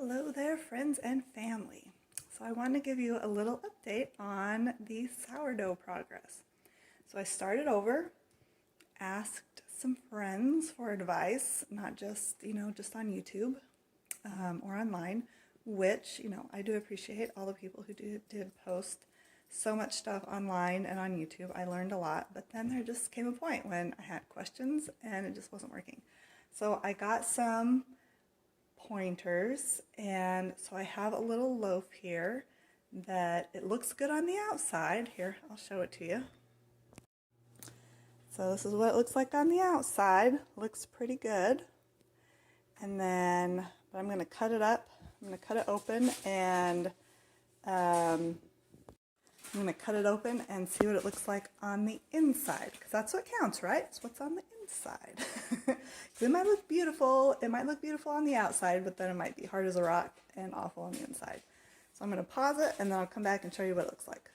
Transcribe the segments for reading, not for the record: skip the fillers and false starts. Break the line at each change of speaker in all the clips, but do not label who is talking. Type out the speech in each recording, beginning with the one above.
Hello there, friends and family. So I want to give you a little update on the sourdough progress. So I started over, asked some friends for advice, not just, just on YouTube or online, which, I do appreciate all the people who did post so much stuff online and on YouTube. I learned a lot, but then there just came a point when I had questions and it just wasn't working. So I got some pointers, and so I have a little loaf here that it looks good on the outside. Here, I'll show it to you. So this is what it looks like on the outside. Looks pretty good. And then, but I'm going to cut it up. I'm going to cut it open and see what it looks like on the inside, because that's what counts, right? It's what's on the inside. It might look beautiful. It might look beautiful on the outside, but then it might be hard as a rock and awful on the inside. So I'm going to pause it and then I'll come back and show you what it looks like.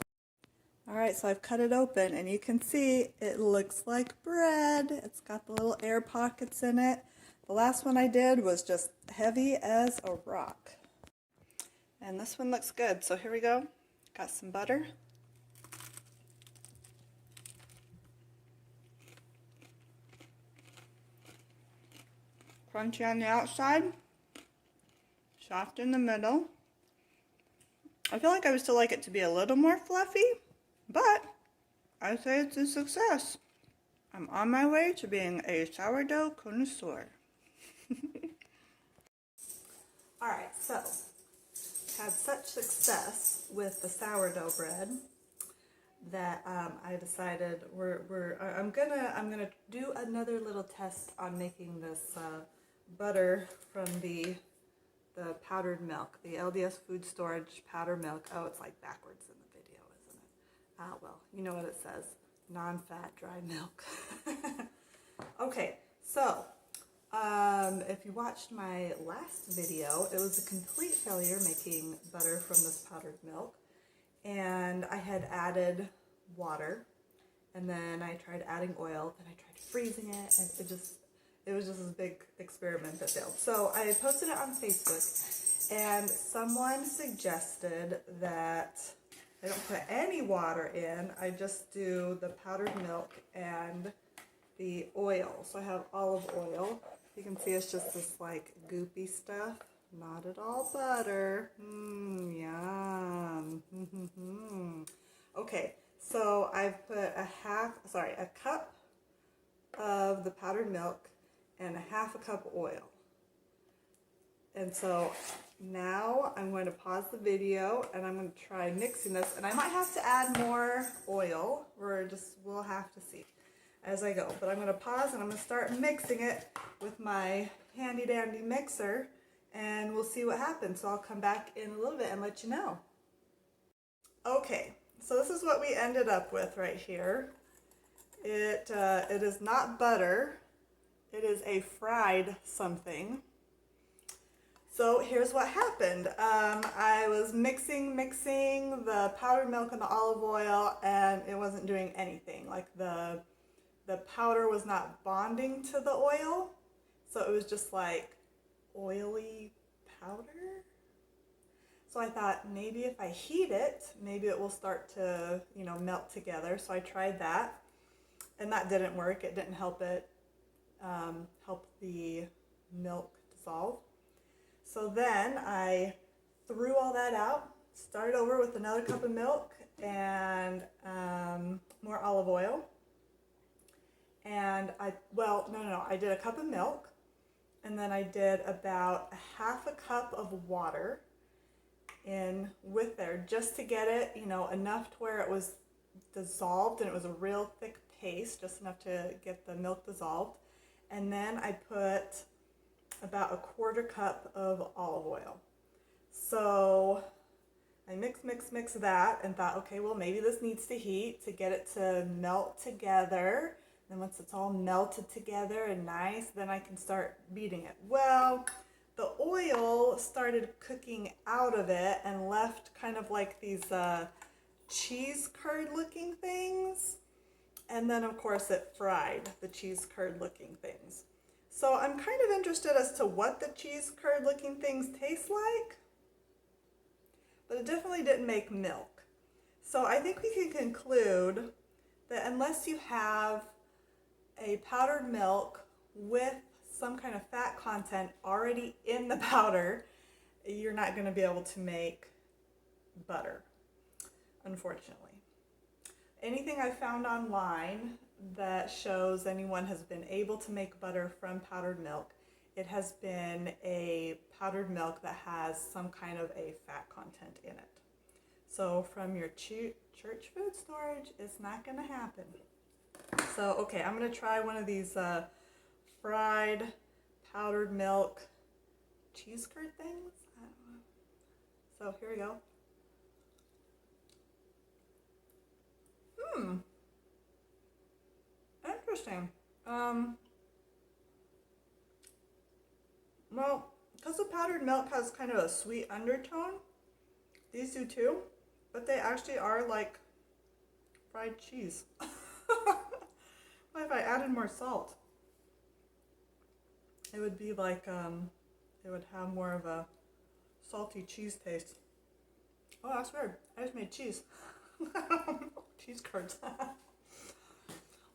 All right, so I've cut it open and you can see it looks like bread. It's got the little air pockets in it. The last one I did was just heavy as a rock. And this one looks good. So here we go. Got some butter. Crunchy on the outside, soft in the middle. I feel like I would still like it to be a little more fluffy, but I say it's a success. I'm on my way to being a sourdough connoisseur. Alright, so had such success with the sourdough bread that I decided I'm gonna do another little test on making this butter from the powdered milk, the LDS food storage powdered milk. Oh, it's like backwards in the video, isn't it? Ah, well, you know what it says, non-fat dry milk. Okay, so if you watched my last video, it was a complete failure making butter from this powdered milk. And I had added water, and then I tried adding oil, then I tried freezing it, and it was just this big experiment that failed. So I posted it on Facebook, and someone suggested that I don't put any water in, I just do the powdered milk and the oil. So I have olive oil. You can see it's just this like goopy stuff. Not at all butter. Yum. Okay, so I've put a cup of the powdered milk and a half a cup of oil. And so now I'm going to pause the video and I'm going to try mixing this. And I might have to add more oil, we'll have to see as I go. But I'm going to pause and I'm going to start mixing it with my handy dandy mixer. And we'll see what happens. So I'll come back in a little bit and let you know. Okay, so this is what we ended up with right here. It is not butter. It is a fried something. So here's what happened. I was mixing the powdered milk and the olive oil, and it wasn't doing anything. Like the powder was not bonding to the oil, so it was just like oily powder. So I thought maybe if I heat it, maybe it will start to, melt together. So I tried that, and that didn't work. It didn't help help the milk dissolve. So then I threw all that out, started over with another cup of milk and more olive oil. And I did a cup of milk. And then I did about a half a cup of water in with there just to get it, enough to where it was dissolved and it was a real thick paste, just enough to get the milk dissolved. And then I put about a quarter cup of olive oil. So I mixed that and thought, okay, well, maybe this needs to heat to get it to melt together. Then once it's all melted together and nice, then I can start beating it. Well, the oil started cooking out of it and left kind of like these cheese curd looking things. And then of course it fried the cheese curd looking things. So I'm kind of interested as to what the cheese curd looking things taste like, but it definitely didn't make milk. So I think we can conclude that unless you have a powdered milk with some kind of fat content already in the powder, you're not going to be able to make butter, unfortunately. Anything I found online that shows anyone has been able to make butter from powdered milk, it has been a powdered milk that has some kind of a fat content in it. So from your church food storage, it's not going to happen. So, okay, I'm going to try one of these fried powdered milk cheese curd things. I don't know. So here we go. Interesting. Well, because the powdered milk has kind of a sweet undertone, these do too, but they actually are like fried cheese. What if I added more salt? It would be like, it would have more of a salty cheese taste. Oh, that's weird. I just made cheese. Cheese curds.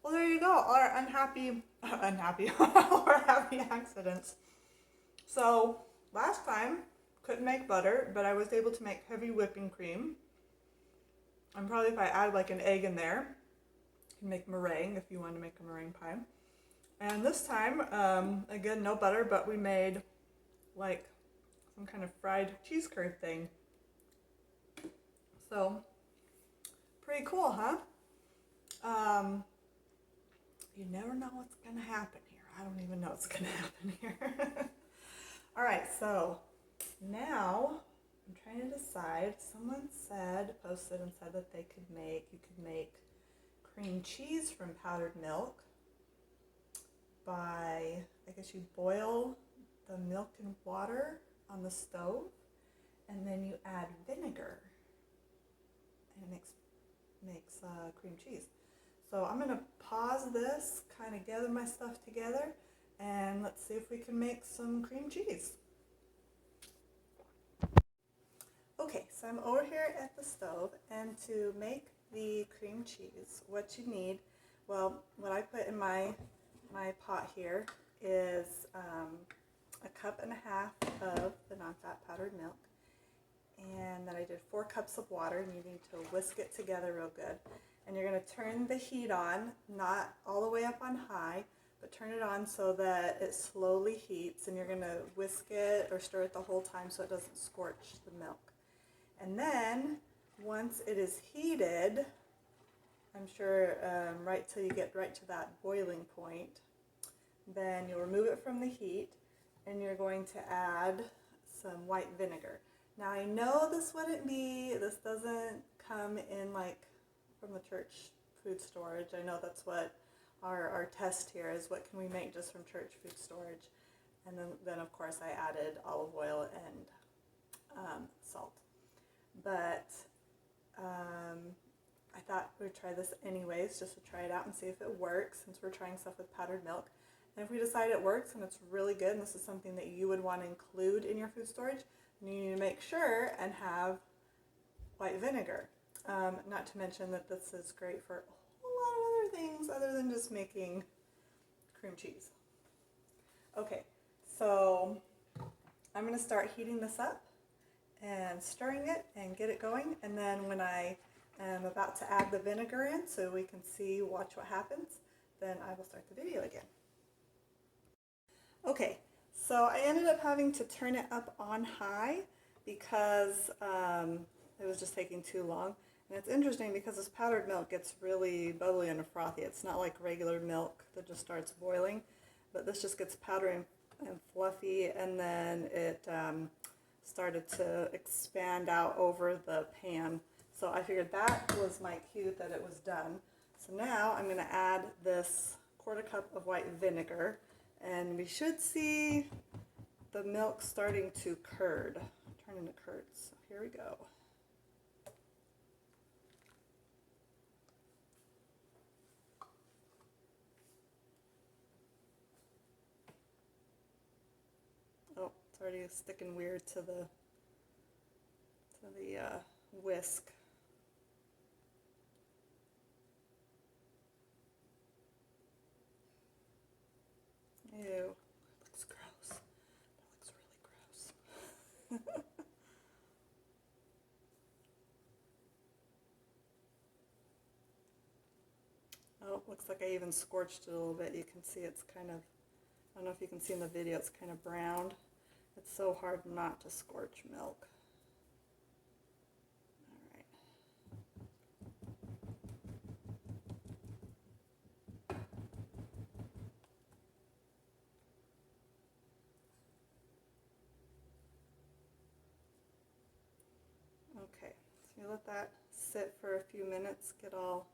Well, there you go. Our unhappy, or happy accidents. So, last time, couldn't make butter, but I was able to make heavy whipping cream. And probably if I add like an egg in there, you can make meringue if you want to make a meringue pie. And this time, again, no butter, but we made like some kind of fried cheese curd thing. So, pretty cool, huh? You never know what's going to happen here. I don't even know what's going to happen here. All right, so now I'm trying to decide. Someone posted and said that you could make cream cheese from powdered milk by, I guess you boil the milk and water on the stove, and then you add vinegar, and it makes cream cheese. So I'm going to pause this, kind of gather my stuff together, and let's see if we can make some cream cheese. Okay, so I'm over here at the stove, and to make the cream cheese, what you need, well, what I put in my pot here is a cup and a half of the non-fat powdered milk, and then I did 4 cups of water, and you need to whisk it together real good. And you're going to turn the heat on, not all the way up on high, but turn it on so that it slowly heats, and you're going to whisk it or stir it the whole time so it doesn't scorch the milk. And then, once it is heated, I'm sure right till you get right to that boiling point, then you'll remove it from the heat, and you're going to add some white vinegar. Now I know this doesn't come in like from the church food storage. I know that's what our test here is, what can we make just from church food storage. And then of course I added olive oil and salt. But I thought we'd try this anyways, just to try it out and see if it works, since we're trying stuff with powdered milk. And if we decide it works and it's really good, and this is something that you would want to include in your food storage, then you need to make sure and have white vinegar. Not to mention that this is great for a whole lot of other things other than just making cream cheese. Okay, so I'm going to start heating this up and stirring it and get it going, and then when I am about to add the vinegar in so we can watch what happens, then I will start the video again. Okay, so I ended up having to turn it up on high because it was just taking too long. And it's interesting because this powdered milk gets really bubbly and frothy. It's not like regular milk that just starts boiling, but this just gets powdery and fluffy, and then it started to expand out over the pan. So I figured that was my cue that it was done. So now I'm going to add this 1/4 cup of white vinegar, and we should see the milk starting to turn into curds. So here we go. it's already sticking weird to the whisk. Ew, that looks gross. That looks really gross. Oh, looks like I even scorched it a little bit. You can see it's kind of, I don't know if you can see in the video, it's kind of browned. It's so hard not to scorch milk. All right. Okay, so you let that sit for a few minutes, get all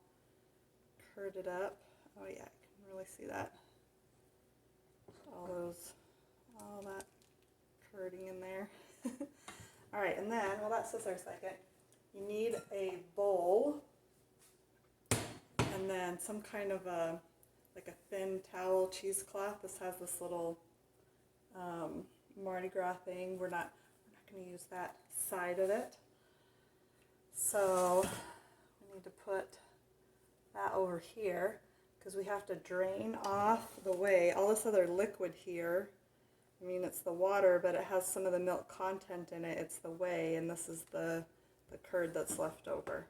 curded up. Oh yeah, I can really see that. All that curding in there. All right, and then, well, that sits there a second. You need a bowl, and then some kind of like a thin towel cheesecloth. This has this little Mardi Gras thing. We're not going to use that side of it. So we need to put that over here because we have to drain off the whey. All this other liquid here, I mean, it's the water, but it has some of the milk content in it. It's the whey, and this is the curd that's left over.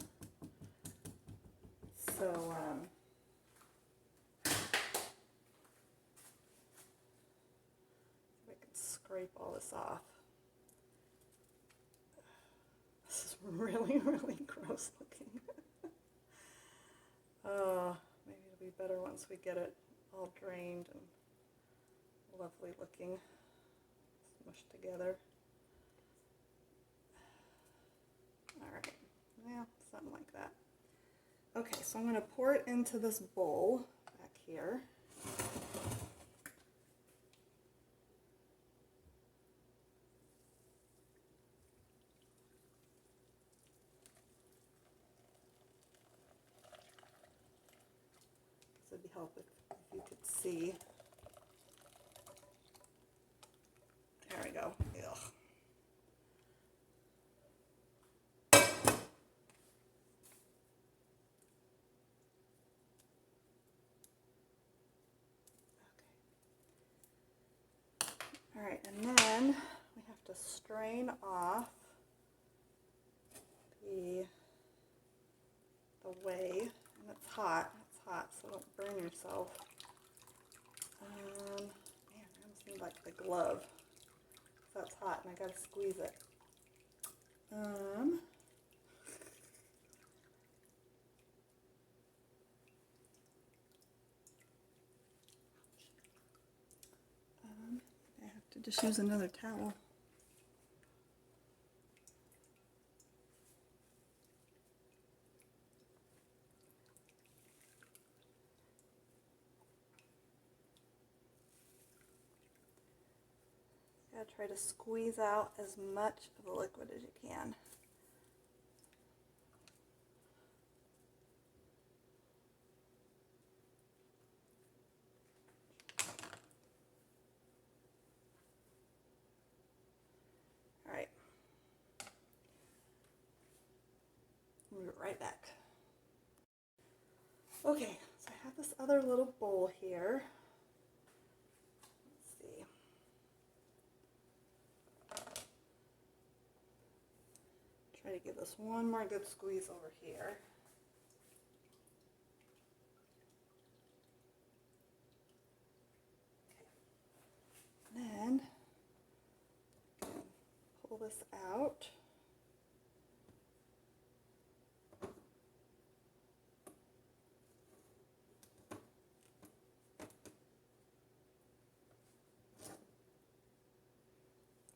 So we can scrape all this off. This is really, really gross looking. Maybe it'll be better once we get it all drained and lovely looking, smushed together. All right, yeah, something like that. Okay, so I'm going to pour it into this bowl back here. This would be helpful if you could see. There we go. Ugh. All right, and then we have to strain off the whey, and it's hot, so don't burn yourself. Man, I almost need like the glove. That's hot, and I gotta squeeze it. I have to just use another towel. Gotta try to squeeze out as much of the liquid as you can. All right. We'll be right back. Okay, so I have this other little bowl here. Let's see. Try to give this one more good squeeze over here. Okay. And then pull this out.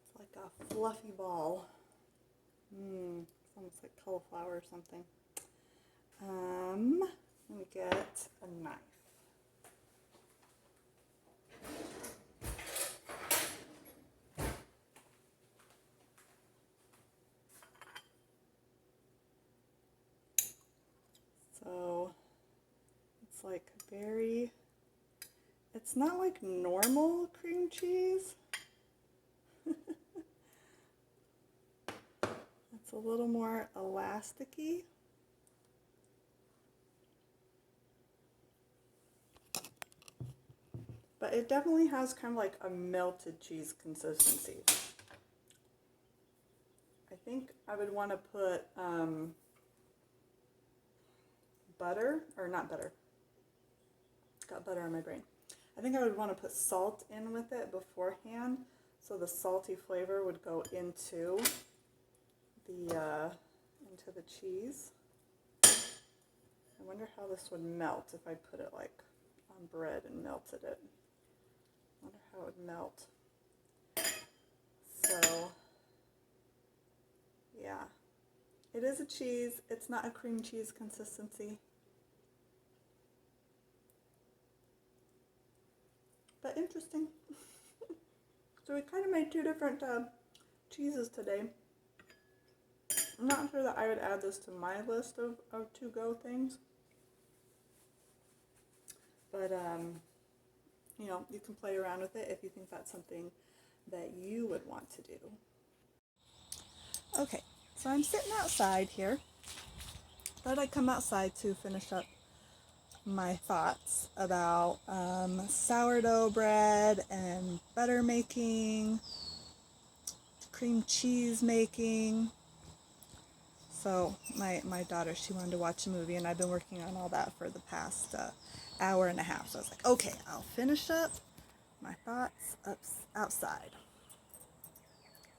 It's like a fluffy ball. It's almost like cauliflower or something. Let me get a knife. So it's like very, it's not like normal cream cheese. It's a little more elasticy. But it definitely has kind of like a melted cheese consistency. I think I would want to put butter, or not butter. Got butter on my brain. I think I would want to put salt in with it beforehand, so the salty flavor would go into the cheese. I wonder how this would melt if I put it like on bread and melted it. I wonder how it would melt. So, yeah. It is a cheese. It's not a cream cheese consistency. But interesting. So we kind of made two different cheeses today. I'm not sure that I would add this to my list of to-go things. But, you know, you can play around with it if you think that's something that you would want to do. Okay, so I'm sitting outside here. Thought I'd come outside to finish up my thoughts about sourdough bread and butter making, cream cheese making. So my daughter, she wanted to watch a movie, and I've been working on all that for the past hour and a half. So I was like, okay, I'll finish up my thoughts outside.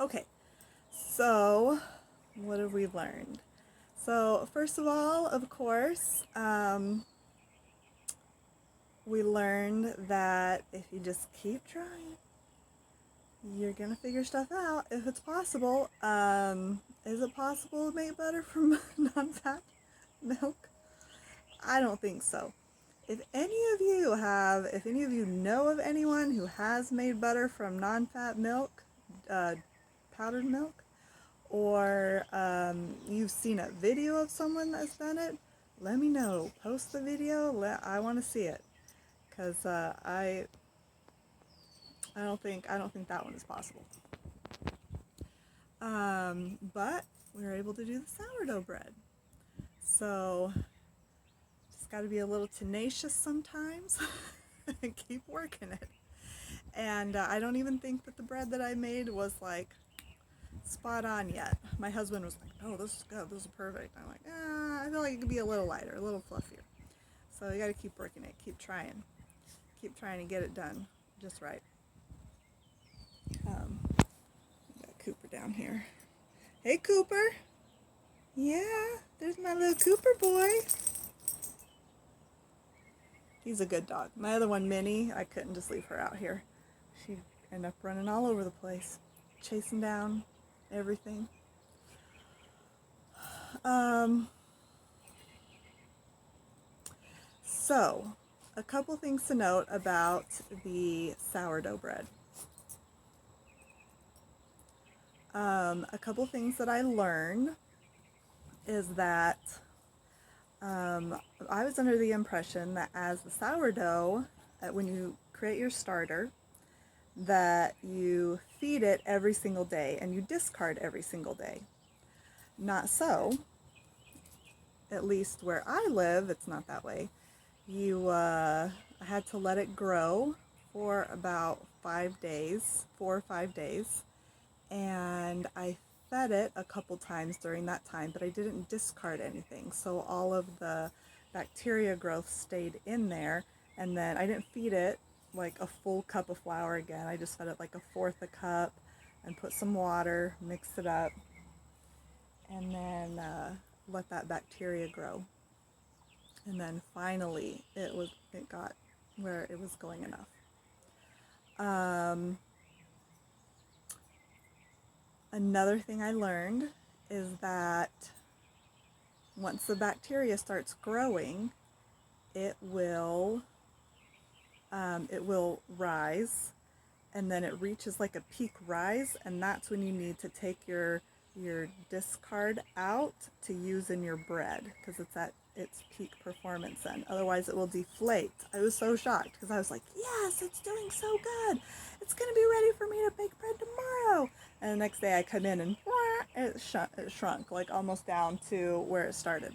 Okay, so what have we learned? So first of all, of course, we learned that if you just keep trying, you're gonna figure stuff out if it's possible. Is it possible to make butter from non-fat milk? I don't think so. If any of you know of anyone who has made butter from non-fat milk, powdered milk, or you've seen a video of someone that's done it, let me know. Post the video. I want to see it, because I don't think that one is possible. But we were able to do the sourdough bread. So just got to be a little tenacious sometimes and keep working it. And I don't even think that the bread that I made was like spot on yet. My husband was like, "Oh, this is good. This is perfect." I'm like, I feel like it could be a little lighter, a little fluffier. So you got to keep working it, keep trying to get it done just right. Got Cooper down here. Hey, Cooper. Yeah, there's my little Cooper boy. He's a good dog. My other one, Minnie, I couldn't just leave her out here. She'd end up running all over the place, chasing down everything. So, a couple things to note about the sourdough bread. A couple things that I learned is that I was under the impression that as the sourdough, when you create your starter, that you feed it every single day and you discard every single day. Not so. At least where I live, it's not that way. I had to let it grow for about 5 days, 4 or 5 days, and I fed it a couple times during that time, but I didn't discard anything. So all of the bacteria growth stayed in there, and then I didn't feed it like a full cup of flour again. I just fed it like 1/4 a cup and put some water, mixed it up, and then let that bacteria grow. And then finally it got where it was going enough. Another thing I learned is that once the bacteria starts growing, it will rise, and then it reaches like a peak rise, and that's when you need to take your discard out to use in your bread, because it's at its peak performance then. Otherwise it will deflate. I was so shocked because I was like, yes, it's doing so good. It's going to be ready for me to bake bread tomorrow. And the next day I come in and it shrunk like almost down to where it started.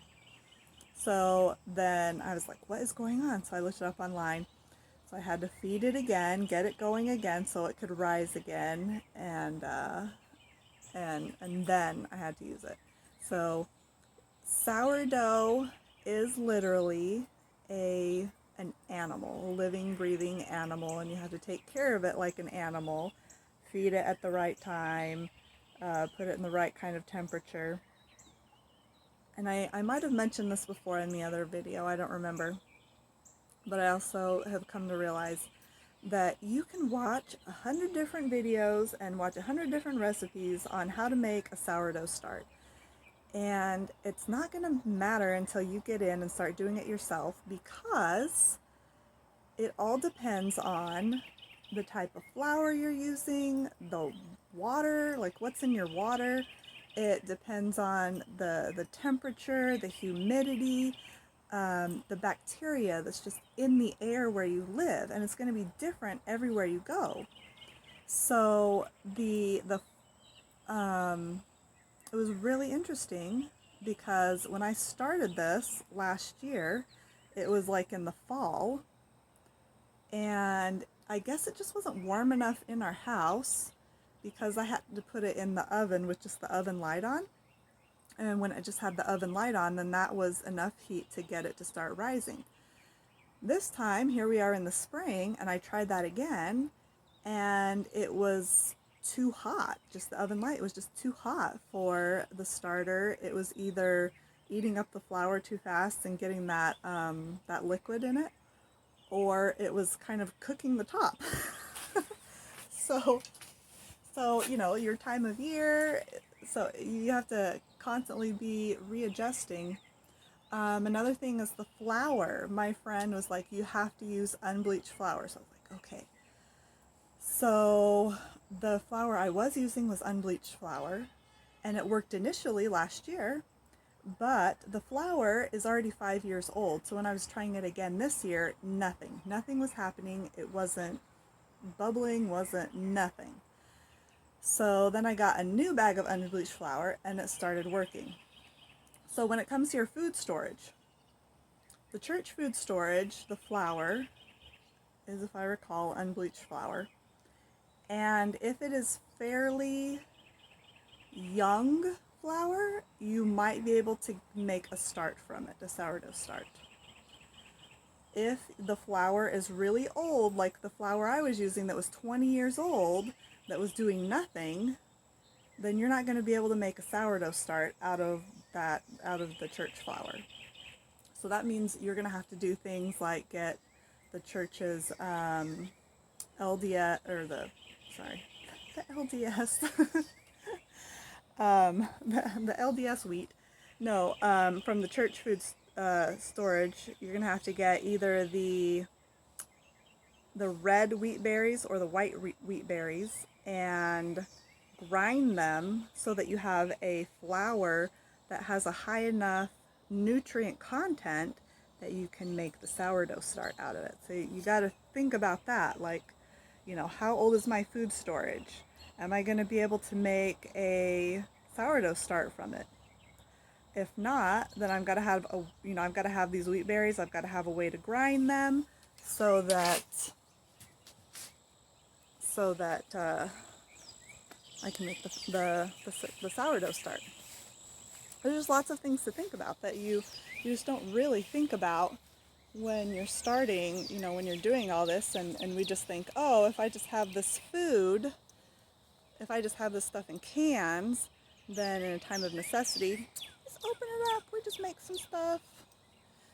So then I was like, what is going on? So I looked it up online. So I had to feed it again, get it going again so it could rise again, and then I had to use it. So sourdough is literally an animal, a living, breathing animal, and you have to take care of it like an animal. Feed it at the right time, put it in the right kind of temperature. And I might have mentioned this before in the other video, I don't remember. But I also have come to realize that you can watch 100 different videos and watch 100 different recipes on how to make a sourdough start. And it's not going to matter until you get in and start doing it yourself, because it all depends on the type of flour you're using, the water, like what's in your water. It depends on the temperature, the humidity, the bacteria that's just in the air where you live, and it's going to be different everywhere you go. So it was really interesting because when I started this last year, it was like in the fall, and I guess it just wasn't warm enough in our house because I had to put it in the oven with just the oven light on. And when it just had the oven light on, then that was enough heat to get it to start rising. This time, here we are in the spring, and I tried that again, and it was too hot. Just the oven light was just too hot for the starter. It was either eating up the flour too fast and getting that liquid in it, or it was kind of cooking the top. So you know, your time of year, so you have to constantly be readjusting. Another thing is the flour. My friend was like, you have to use unbleached flour. So I was like, okay. So the flour I was using was unbleached flour, and it worked initially last year, but the flour is already 5 years old. So when I was trying it again this year, nothing was happening. It wasn't bubbling, wasn't nothing. So then I got a new bag of unbleached flour, and it started working. So when it comes to your food storage, the church food storage, the flour is, if I recall, unbleached flour. And if it is fairly young flour, you might be able to make a start from it, a sourdough start. If the flour is really old, like the flour I was using that was 20 years old, that was doing nothing, then you're not going to be able to make a sourdough start out of the church flour. So that means you're going to have to do things like get the church's LDS, or the LDS, the LDS wheat. No, from the church food storage, you're going to have to get either the red wheat berries or the white wheat berries, and grind them so that you have a flour that has a high enough nutrient content that you can make the sourdough start out of it. So you got to think about that, like, you know, how old is my food storage? Am I going to be able to make a sourdough start from it? If not, then I've got to have I've got to have these wheat berries. I've got to have a way to grind them so that I can make the sourdough start. There's just lots of things to think about that you just don't really think about when you're starting, you know, when you're doing all this, and we just think, oh, if I just have this food, if I just have this stuff in cans, then in a time of necessity, just open it up, we just make some stuff.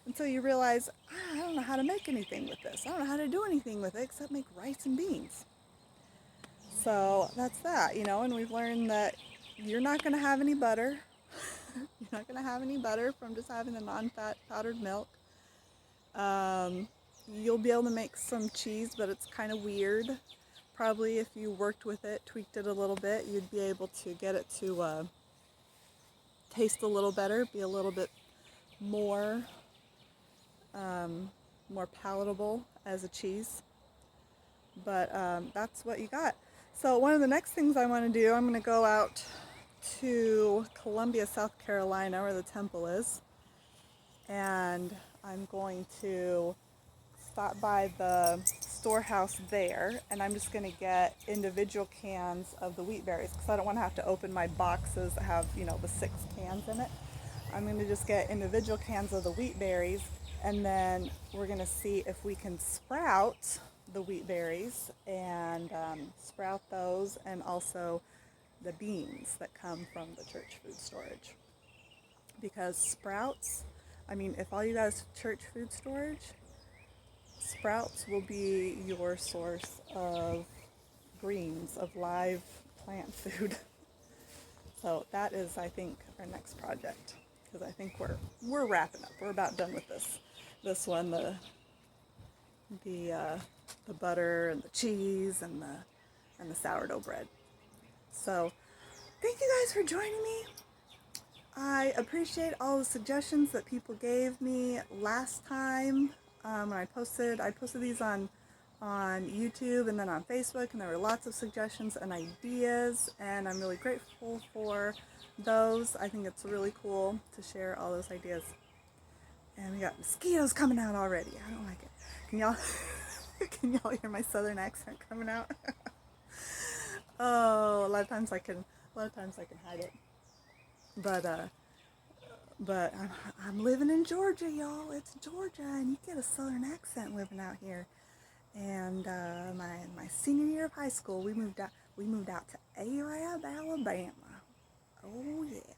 Until you realize, I don't know how to make anything with this. I don't know how to do anything with it except make rice and beans. So that's that, you know, and we've learned that you're not going to have any butter. You're not going to have any butter from just having the non-fat powdered milk. You'll be able to make some cheese, but it's kind of weird. Probably if you worked with it, tweaked it a little bit, you'd be able to get it to taste a little better, be a little bit more palatable as a cheese. But that's what you got. So one of the next things I want to do, I'm going to go out to Columbia, South Carolina, where the temple is, and I'm going to stop by the storehouse there, and I'm just going to get individual cans of the wheat berries because I don't want to have to open my boxes that have, you know, the 6 cans in it. I'm going to just get individual cans of the wheat berries, and then we're going to see if we can sprout the wheat berries and sprout those, and also the beans that come from the church food storage. Because sprouts, I mean, if all you got is church food storage, sprouts will be your source of greens, of live plant food. So that is, I think, our next project, because I think we're wrapping up. We're about done with this one, the butter and the cheese and the sourdough bread. So thank you guys for joining me. I appreciate all the suggestions that people gave me last time when I posted these on YouTube and then on Facebook, and there were lots of suggestions and ideas, and I'm really grateful for those. I think it's really cool to share all those ideas. And we got mosquitoes coming out already. I don't like it. Can y'all hear my southern accent coming out? Oh, a lot of times I can hide it. But I'm living in Georgia, y'all. It's Georgia, and you get a southern accent living out here. And my senior year of high school, we moved out to Arab, Alabama. Oh yeah.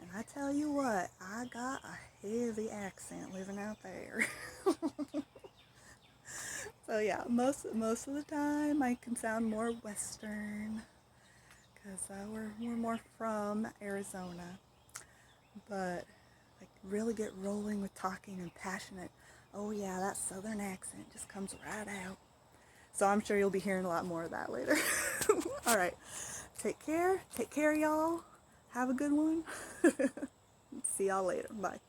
And I tell you what, I got a heavy accent living out there. So yeah, most of the time I can sound more Western, because we're more from Arizona. But like really get rolling with talking and passionate, oh yeah, that southern accent just comes right out. So I'm sure you'll be hearing a lot more of that later. All right, take care, y'all. Have a good one. See y'all later. Bye.